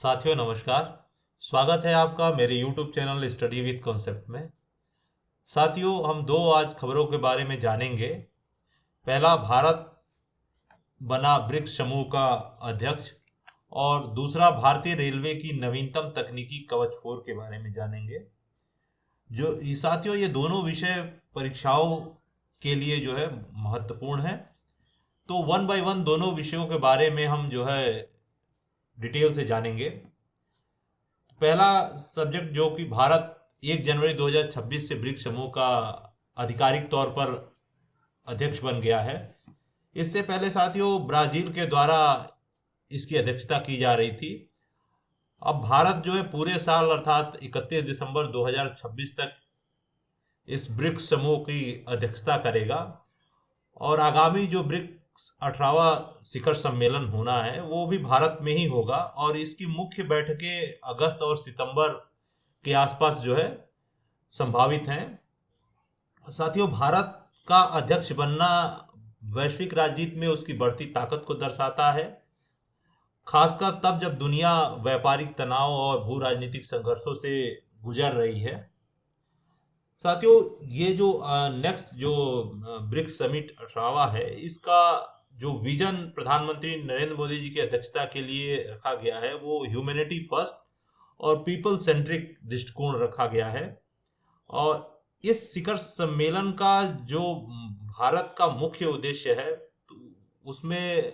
साथियों नमस्कार। स्वागत है आपका मेरे YouTube channel study with concept में। साथियों हम दो आज खबरों के बारे में जानेंगे। पहला, भारत बना ब्रिक्स समूह का अध्यक्ष, और दूसरा, भारतीय रेलवे की नवीनतम तकनीकी कवच 4 के बारे में जानेंगे। साथियों ये दोनों विषय परीक्षाओं के लिए महत्वपूर्ण है। तो वन बाय वन दोनों विषयों के बारे में हम डिटेल से जानेंगे। पहला सब्जेक्ट जो कि भारत 1 जनवरी 2026 से ब्रिक्स समूह का आधिकारिक तौर पर अध्यक्ष बन गया है। इससे पहले साथियों ब्राजील के द्वारा इसकी अध्यक्षता की जा रही थी। अब भारत पूरे साल अर्थात 31 दिसंबर 2026 तक इस ब्रिक्स समूह की अध्यक्षता करेगा, और आगामी जो ब्रिक्स 18वां शिखर सम्मेलन होना है वो भी भारत में ही होगा, और इसकी मुख्य बैठकें अगस्त और सितंबर के आसपास संभावित हैं। साथियों भारत का अध्यक्ष बनना वैश्विक राजनीति में उसकी बढ़ती ताकत को दर्शाता है, खासकर तब जब दुनिया व्यापारिक तनाव और भू राजनीतिक संघर्षों से गुजर रही है। साथियों ये जो नेक्स्ट ब्रिक्स समिट 18वां है, इसका जो विजन प्रधानमंत्री नरेंद्र मोदी जी की अध्यक्षता के लिए रखा गया है वो ह्यूमैनिटी फर्स्ट और पीपल सेंट्रिक दृष्टिकोण रखा गया है। और इस शिखर सम्मेलन का जो भारत का मुख्य उद्देश्य है तो उसमें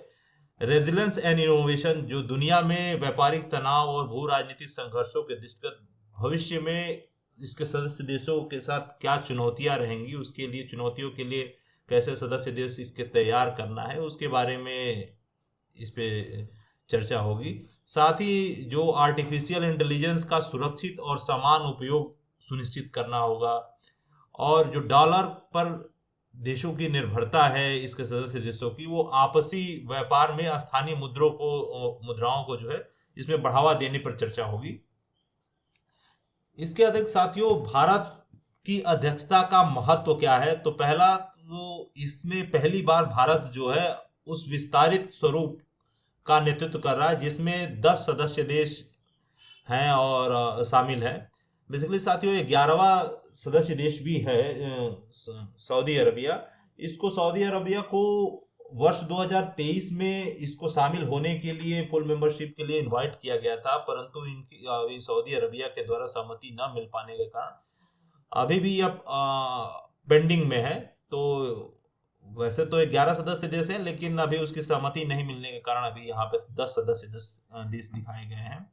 रेजिलेंस एंड इनोवेशन, जो दुनिया में व्यापारिक तनाव और भू राजनीतिक संघर्षों के दृष्टिगत भविष्य में इसके सदस्य देशों के साथ क्या चुनौतियां रहेंगी, उसके लिए चुनौतियों के लिए कैसे सदस्य देश इसके तैयार करना है, उसके बारे में इस पे चर्चा होगी। साथ ही जो आर्टिफिशियल इंटेलिजेंस का सुरक्षित और समान उपयोग सुनिश्चित करना होगा, और जो डॉलर पर देशों की निर्भरता है इसके सदस्य देशों की, वो आपसी व्यापार में स्थानीय मुद्राओं को इसमें बढ़ावा देने पर चर्चा होगी। इसके अतिरिक्त साथियों भारत की अध्यक्षता का महत्व क्या है, तो पहला तो इसमें पहली बार भारत उस विस्तारित स्वरूप का नेतृत्व कर रहा है जिसमें 10 सदस्य देश हैं और शामिल हैं। बेसिकली साथियों ये 11वां सदस्य देश भी है सऊदी अरबिया। इसको सऊदी अरबिया को वर्ष 2023 में इसको शामिल होने के लिए फुल मेंबरशिप के लिए इनवाइट किया गया था, परंतु इनकी सऊदी अरबिया के द्वारा सहमति न मिल पाने के कारण अभी भी अब पेंडिंग में है। तो वैसे तो 11 सदस्य देश है, लेकिन अभी उसकी सहमति नहीं मिलने के कारण अभी यहाँ पे 10 सदस्य देश दिखाए गए हैं।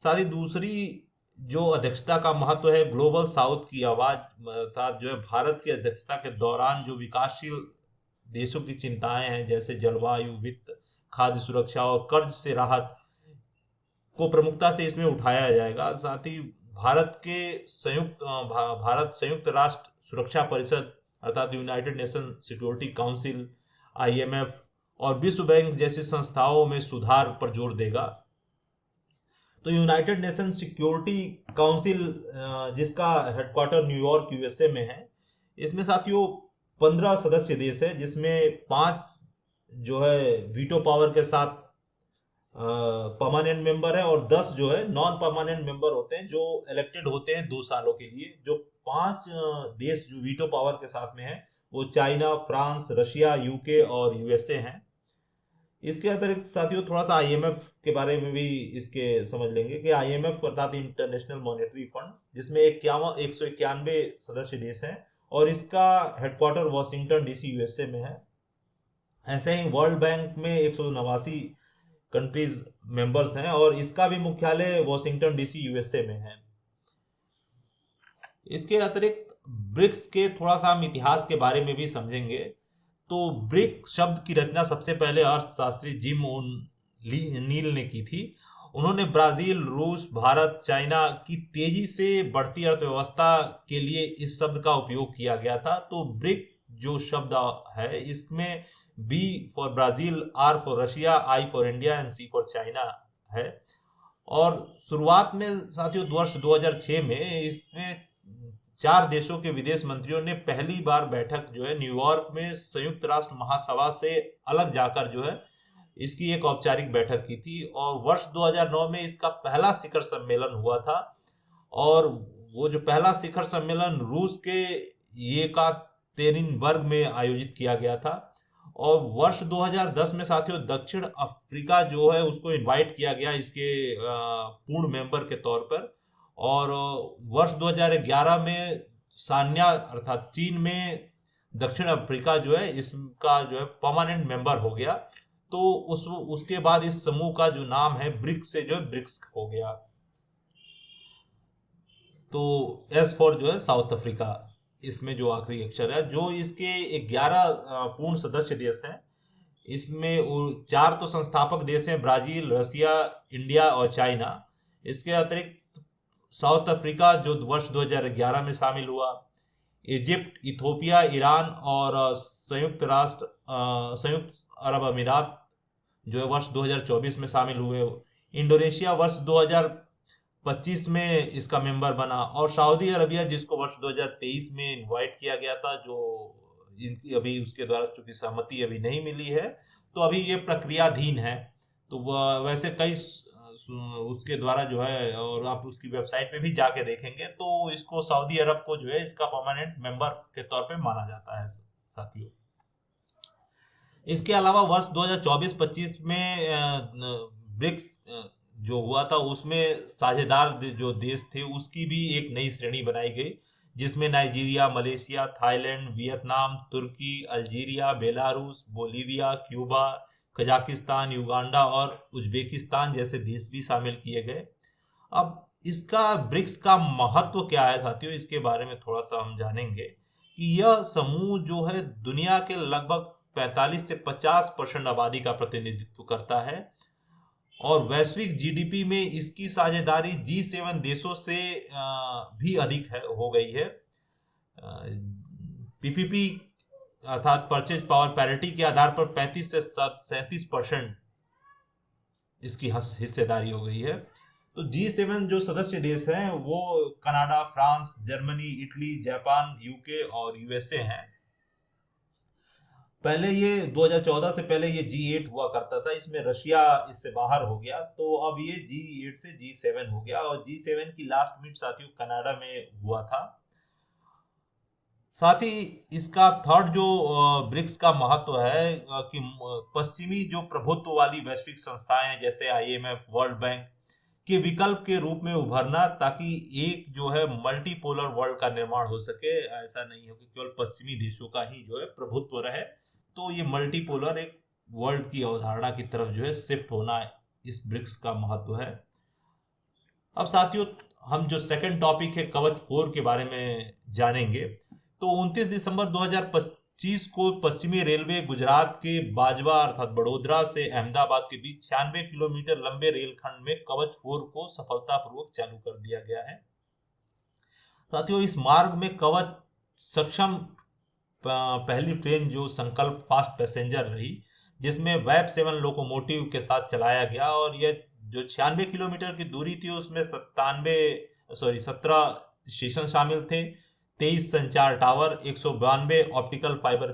साथ ही दूसरी जो अध्यक्षता का महत्व है ग्लोबल साउथ की आवाज, अर्थात भारत की अध्यक्षता के दौरान जो विकासशील देशों की चिंताएं हैं जैसे जलवायु, वित्त, खाद्य सुरक्षा और कर्ज से राहत को प्रमुखता से इसमें उठाया जाएगा। साथ ही भारत संयुक्त राष्ट्र सुरक्षा परिषद अर्थात United nation security council, IMF और विश्व बैंक जैसी संस्थाओं में सुधार पर जोर देगा। तो यूनाइटेड नेशन सिक्योरिटी काउंसिल जिसका हेडक्वार्टर न्यूयॉर्क USA में है, इसमें साथियों 15 सदस्य देश है जिसमें 5 वीटो पावर के साथ परमानेंट मेंबर है, और 10 नॉन परमानेंट मेंबर होते हैं जो इलेक्टेड होते हैं 2 सालों के लिए। जो 5 देश जो वीटो पावर के साथ में है वो चाइना, फ्रांस, रशिया, UK और USA हैं। इसके अतिरिक्त साथियों थोड़ा सा IMF के बारे में भी इसके समझ लेंगे कि IMF अर्थात इंटरनेशनल मॉनेटरी फंड, जिसमें 191 सदस्य देश हैं और इसका हेडक्वार्टर वॉशिंगटन DC USA में है। ऐसे ही वर्ल्ड बैंक में 189 कंट्रीज मेंबर्स हैं और इसका भी मुख्यालय वॉशिंगटन DC USA में है। इसके अतिरिक्त ब्रिक्स के थोड़ा सा हम इतिहास के बारे में भी समझेंगे। तो ब्रिक शब्द की रचना सबसे पहले अर्थशास्त्री जिम ओन नील ने की थी। उन्होंने ब्राजील, रूस, भारत, चाइना की तेजी से बढ़ती अर्थव्यवस्था के लिए इस शब्द का उपयोग किया गया था। तो ब्रिक जो शब्द है इसमें B for Brazil, R for Russia, I for India and C for China है। और शुरुआत में साथियों वर्ष 2006 में इसमें 4 देशों के विदेश मंत्रियों ने पहली बार बैठक न्यूयॉर्क में संयुक्त राष्ट्र महासभा से अलग जाकर इसकी एक औपचारिक बैठक की थी और वर्ष 2009 में इसका पहला शिखर सम्मेलन हुआ था। और वो जो पहला शिखर सम्मेलन रूस के येकातेरिनबर्ग में आयोजित किया गया था। और वर्ष 2010 में साथियों दक्षिण अफ्रीका जो है उसको इनवाइट किया गया इसके पूर्ण मेंबर के तौर पर। और वर्ष 2011 में सान्या अर्थात चीन में दक्षिण अफ्रीका जो है इसका जो है परमानेंट मेंबर हो गया। तो उसके बाद इस समूह का जो नाम है ब्रिक्स से जो है ब्रिक्स हो गया। तो एस फॉर जो है साउथ अफ्रीका, इसमें जो आखिरी अक्षर है। जो इसके 11 पूर्ण सदस्य देश हैं, इसमें 4 तो संस्थापक देश हैं, ब्राजील, रसिया, इंडिया और चाइना। इसके अतिरिक्त साउथ अफ्रीका जो वर्ष 2011 में शामिल हुआ, इजिप्ट, इथोपिया, ईरान और संयुक्त अरब अमीरात जो है वर्ष 2024 में शामिल हुए। इंडोनेशिया वर्ष 2025 में इसका मेंबर बना। और सऊदी अरबिया जिसको वर्ष 2023 में इनवाइट किया गया था, जो इनकी अभी उसके द्वारा चूंकि सहमति अभी नहीं मिली है, तो अभी ये प्रक्रियाधीन है। तो वैसे कई उसके द्वारा जो है, और आप उसकी वेबसाइट पे भी जाके देखेंगे तो इसको सऊदी अरब को जो है इसका परमानेंट मेंबर के तौर पे माना जाता है साथियों। इसके अलावा वर्ष 2024-25 में ब्रिक्स जो हुआ था उसमें साझेदार जो देश थे उसकी भी एक नई श्रेणी बनाई गई, जिसमें नाइजीरिया, मलेशिया, थाईलैंड, वियतनाम, तुर्की, Algeria, Belarus, Bolivia, Cuba, Kazakhstan, Uganda और उज्बेकिस्तान जैसे देश भी शामिल किए गए। अब इसका ब्रिक्स का महत्व क्या है साथियों, इसके बारे में थोड़ा सा हम जानेंगे कि यह समूह जो है दुनिया के लगभग 45 से 50% आबादी का प्रतिनिधित्व करता है। और वैश्विक जीडीपी में इसकी साझेदारी G7 देशों से भी अधिक हो गई है। पीपीपी अर्थात परचेज पावर पैरिटी के आधार पर 35 से 37% इसकी हिस्सेदारी हो गई है। तो G7 जो सदस्य देश हैं वो Canada, France, Germany, Italy, Japan, UK और यूएसए हैं। पहले ये 2014 से पहले ये G8 हुआ करता था, इसमें रशिया इससे बाहर हो गया, तो अब ये G8 से G7 हो गया। और G7 की लास्ट मीट साथियों कनाडा में हुआ था। साथ ही इसका थर्ड जो ब्रिक्स का महत्व है कि पश्चिमी जो प्रभुत्व वाली वैश्विक संस्थाएं हैं जैसे IMF, वर्ल्ड बैंक के विकल्प के रूप में उभरना, ताकि एक जो है मल्टीपोलर वर्ल्ड का निर्माण हो सके। ऐसा नहीं हो कि केवल पश्चिमी देशों का ही जो है प्रभुत्व रहे। तो ये मल्टीपोलर एक वर्ल्ड की अवधारणा की तरफ जो है शिफ्ट होना इस ब्रिक्स का महत्व है। अब साथियों हम जो सेकंड टॉपिक है कवच 4 के बारे में जानेंगे। तो 29 दिसंबर 2025 को पश्चिमी रेलवे गुजरात के बाजवा अर्थात बड़ोदरा से अहमदाबाद के बीच 96 किलोमीटर लंबे रेलखंड में कवच 4 को सफलतापूर्वक चालू कर दिया गया है। साथियों इस मार्ग में कवच सक्षम पहली ट्रेन जो संकल्प फास्ट पैसेंजर रही, जिसमें वेब 7 लोकोमोटिव के साथ चलाया गया। और यह जो 96 किलोमीटर की दूरी थी उसमें 17 स्टेशन शामिल थे, 23 संचार टावर, 192 ऑप्टिकल फाइबर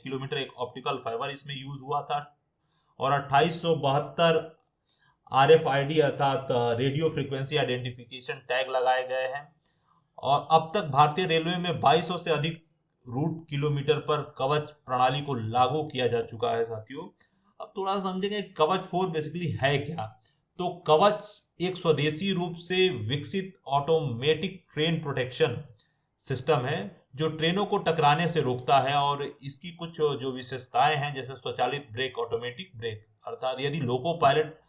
किलोमीटर एक ऑप्टिकल फाइबर इसमें यूज हुआ था, और 2872 RFID अर्थात रेडियो फ्रीक्वेंसी आइडेंटिफिकेशन टैग लगाए गए हैं। और अब तक भारतीय रेलवे में 2200 से अधिक रूट किलोमीटर पर कवच प्रणाली को लागू किया जा चुका है साथियों। अब थोड़ा समझेंगे कवच 4 बेसिकली है क्या। तो कवच एक स्वदेशी रूप से विकसित ऑटोमेटिक ट्रेन प्रोटेक्शन सिस्टम है जो ट्रेनों को टकराने से रोकता है। और इसकी कुछ जो विशेषताएं हैं जैसे स्वचालित ब्रेक, ऑटोमेटिक ब्रेक, अर्थात यदि लोको पायलट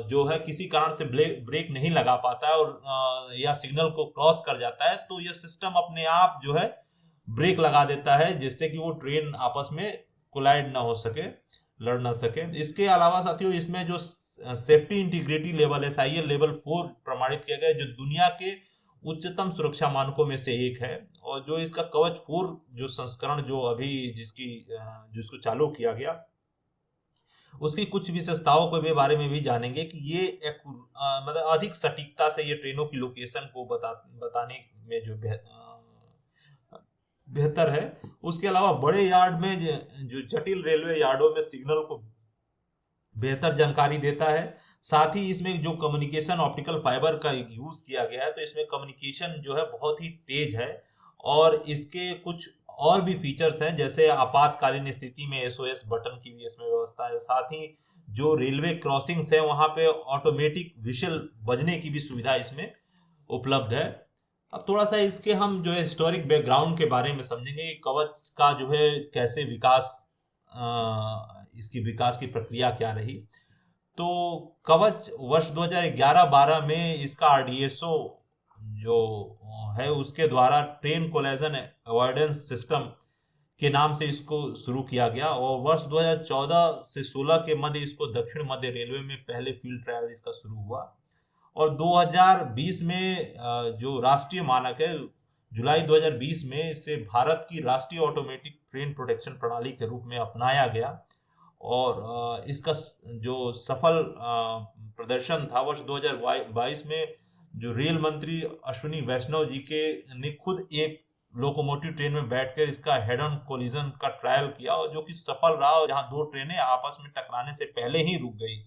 जो है किसी कारण से ब्रेक नहीं लगा पाता है और या सिग्नल को क्रॉस कर जाता है, तो यह सिस्टम अपने आप जो है ब्रेक लगा देता है, जिससे कि वो ट्रेन आपस में कोलाइड ना हो सके, लड़ ना सके। इसके अलावा साथियों इसमें जो सेफ्टी इंटीग्रिटी लेवल है SIL लेवल 4 प्रमाणित किया गया, जो दुनिया के उच्चतम सुरक्षा मानकों में से एक है। और जो इसका कवच 4 जो संस्करण जो अभी जिसको चालू किया गया, उसकी कुछ विशेषताओं के बारे में भी जानेंगे कि ये मतलब अधिक सटीकता से ये ट्रेनों की लोकेशन को बताने में जो बेहतर है। उसके अलावा बड़े यार्ड में जो जटिल रेलवे यार्डों में सिग्नल को बेहतर जानकारी देता है। साथ ही इसमें जो कम्युनिकेशन ऑप्टिकल फाइबर का यूज किया गया है, तो इसमें कम्युनिकेशन जो है बहुत ही तेज है। और इसके कुछ और भी फीचर्स हैं, जैसे आपातकालीन स्थिति में एसओएस बटन की भी इसमें व्यवस्था है। साथ ही जो रेलवे क्रॉसिंग्स है वहां पे ऑटोमेटिक विशल बजने की भी सुविधा इसमें उपलब्ध है। अब थोड़ा सा इसके हम जो है हिस्टोरिक बैकग्राउंड के बारे में समझेंगे कि कवच का जो है कैसे विकास, इसकी विकास की प्रक्रिया क्या रही। तो कवच वर्ष 2011-12 में इसका आरडीएसओ जो है उसके द्वारा ट्रेन कोलिजन अवॉइडेंस सिस्टम के नाम से इसको शुरू किया गया, और वर्ष 2014 से 16 के मध्य इसको दक्षिण मध्य रेलवे में पहले फील्ड ट्रायल इसका शुरू हुआ। और 2020 में जो राष्ट्रीय मानक है, जुलाई 2020 में इसे भारत की राष्ट्रीय ऑटोमेटिक ट्रेन प्रोटेक्शन प्रणाली के रूप में अपनाया गया। और इसका जो सफल प्रदर्शन था वर्ष 2022 में, जो रेल मंत्री अश्विनी वैष्णव जी के ने खुद एक लोकोमोटिव ट्रेन में बैठकर इसका हेड ऑन कोलिजन का ट्रायल किया, और जो कि सफल रहा, और जहां दो ट्रेनें आपस में टकराने से पहले ही रुक गई।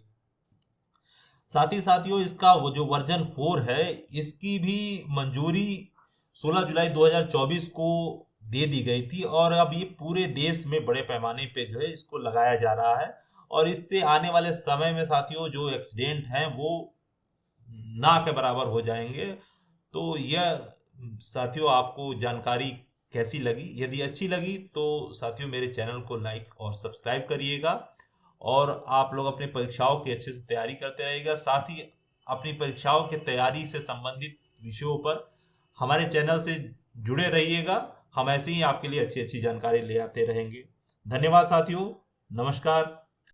साथ ही साथियों इसका वो जो वर्जन 4 है, इसकी भी मंजूरी 16 जुलाई 2024 को दे दी गई थी, और अब ये पूरे देश में बड़े पैमाने पे जो है इसको लगाया जा रहा है। और इससे आने वाले समय में साथियों जो एक्सीडेंट हैं वो ना के बराबर हो जाएंगे। तो यह साथियों आपको जानकारी कैसी लगी? यदि अच्छी लगी तो साथियों मेरे चैनल को लाइक और सब्सक्राइब करिएगा, और आप लोग अपनी परीक्षाओं की अच्छे से तैयारी करते रहिएगा। साथ ही अपनी परीक्षाओं की तैयारी से संबंधित विषयों पर हमारे चैनल से जुड़े रहिएगा। हम ऐसे ही आपके लिए अच्छी अच्छी जानकारी ले आते रहेंगे। धन्यवाद साथियों, नमस्कार।